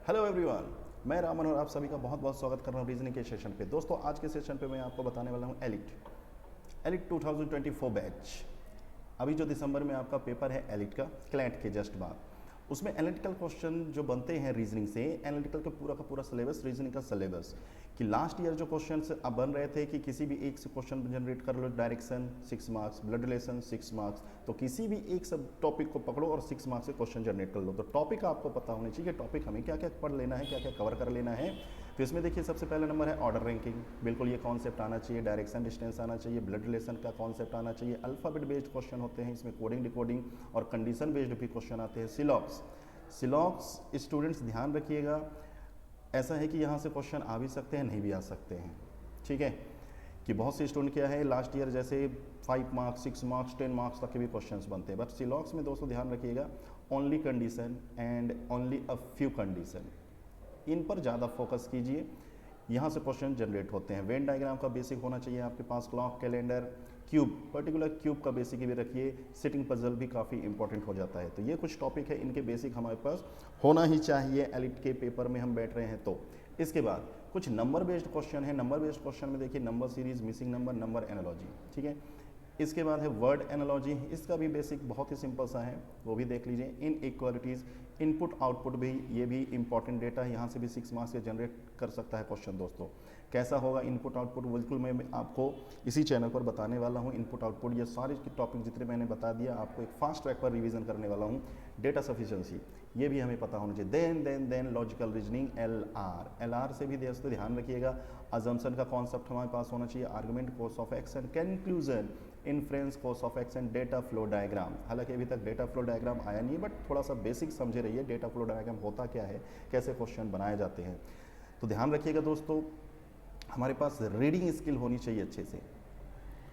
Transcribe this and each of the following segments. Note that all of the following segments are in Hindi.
हेलो एवरीवन, मैं रामन और आप सभी का बहुत बहुत स्वागत कर रहा हूँ रीजनिंग के सेशन पे। दोस्तों आज के सेशन पे मैं आपको बताने वाला हूँ एलिट 2024 बैच। अभी जो दिसंबर में आपका पेपर है एलिट का, क्लैट के जस्ट बाद, उसमें एनालिटिकल क्वेश्चन जो बनते हैं रीजनिंग से, एनालिटिकल का पूरा सिलेबस, रीजनिंग का सिलेबस, कि लास्ट ईयर जो क्वेश्चन अब बन रहे थे कि किसी भी एक से क्वेश्चन जनरेट कर लो, direction 6 marks, blood relation 6 marks, तो किसी भी एक सब टॉपिक को पकड़ो और 6 मार्क्स के क्वेश्चन जनरेट कर लो। तो टॉपिक आपको पता होने चाहिए, टॉपिक हमें क्या क्या पढ़ लेना है, क्या क्या कवर कर लेना है। तो इसमें देखिए सबसे पहला नंबर है ऑर्डर रैंकिंग, बिल्कुल ये कॉन्सेप्ट आना चाहिए, डायरेक्शन डिस्टेंस आना चाहिए, ब्लड रिलेशन का कॉन्सेप्ट आना चाहिए, अल्फाबेट बेस्ड क्वेश्चन होते हैं इसमें, कोडिंग डिकोडिंग और कंडीशन बेस्ड भी क्वेश्चन आते हैं। सिलॉक्स स्टूडेंट्स ध्यान रखिएगा, ऐसा है कि यहाँ से क्वेश्चन आ भी सकते हैं, नहीं भी आ सकते हैं, ठीक है। कि बहुत से स्टूडेंट क्या है लास्ट ईयर जैसे 5 मार्क्स, 6 मार्क्स, 10 मार्क्स तक के भी क्वेश्चंस बनते हैं, बट सिलॉक्स में दोस्तों ध्यान रखिएगा, only condition and only a few condition, इन पर ज़्यादा फोकस कीजिए। यहाँ से क्वेश्चन जनरेट होते हैं। वेन डायग्राम का बेसिक होना चाहिए आपके पास, clock, calendar, cube, particular cube का बेसिक भी रखिए, सिटिंग पजल भी काफ़ी इंपॉर्टेंट हो जाता है। तो ये कुछ टॉपिक है, इनके बेसिक हमारे पास होना ही चाहिए एलिट के पेपर में हम बैठ रहे हैं। तो इसके बाद कुछ नंबर बेस्ड क्वेश्चन है। नंबर बेस्ड क्वेश्चन में देखिए number series, missing number, number analogy, ठीक है। इसके बाद है वर्ड एनालॉजी, इसका भी बेसिक बहुत ही सिंपल सा है, वो भी देख लीजिए। इन इक्वालिटीज़, इनपुट आउटपुट भी, ये भी इंपॉर्टेंट डेटा है, यहाँ से भी 6 मार्क्स के जनरेट कर सकता है क्वेश्चन। दोस्तों कैसा होगा इनपुट आउटपुट, बिल्कुल मैं आपको इसी चैनल पर बताने वाला हूँ। इनपुट आउटपुट ये सारे टॉपिक जितने मैंने बता दिया आपको एक फास्ट ट्रैक पर रिवीजन करने वाला हूँ। डेटा सफिशिएंसी ये भी हमें पता होना चाहिए। Then logical reasoning, L R से भी दोस्तों ध्यान रखिएगा। अजम्पशन का कॉन्सेप्ट हमारे पास होना चाहिए, argument, course of action, conclusion, inference, course of action, data flow diagram. हालांकि अभी तक डेटा फ्लो डायग्राम आया नहीं है, बट थोड़ा सा बेसिक समझे रहिए, डेटा फ्लो डायग्राम होता क्या है, कैसे क्वेश्चन बनाए जाते हैं। तो ध्यान रखिएगा दोस्तों, हमारे पास रीडिंग स्किल होनी चाहिए अच्छे से।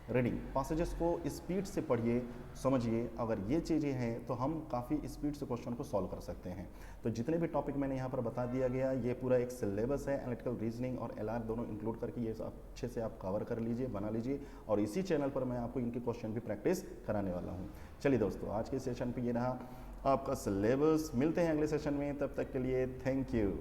रीडिंग पैसेजेस को स्पीड से पढ़िए, समझिए, अगर ये चीज़ें हैं तो हम काफ़ी स्पीड से क्वेश्चन को सॉल्व कर सकते हैं। तो जितने भी टॉपिक मैंने यहाँ पर बता दिया गया, ये पूरा एक सिलेबस है, एनालिटिकल रीजनिंग और एलआर दोनों इंक्लूड करके ये अच्छे से आप कवर कर लीजिए, बना लीजिए, और इसी चैनल पर मैं आपको इनके क्वेश्चन भी प्रैक्टिस कराने वाला हूँ। चलिए दोस्तों, आज के सेशन पर ये रहा आपका सिलेबस। मिलते हैं अगले सेशन में, तब तक के लिए थैंक यू।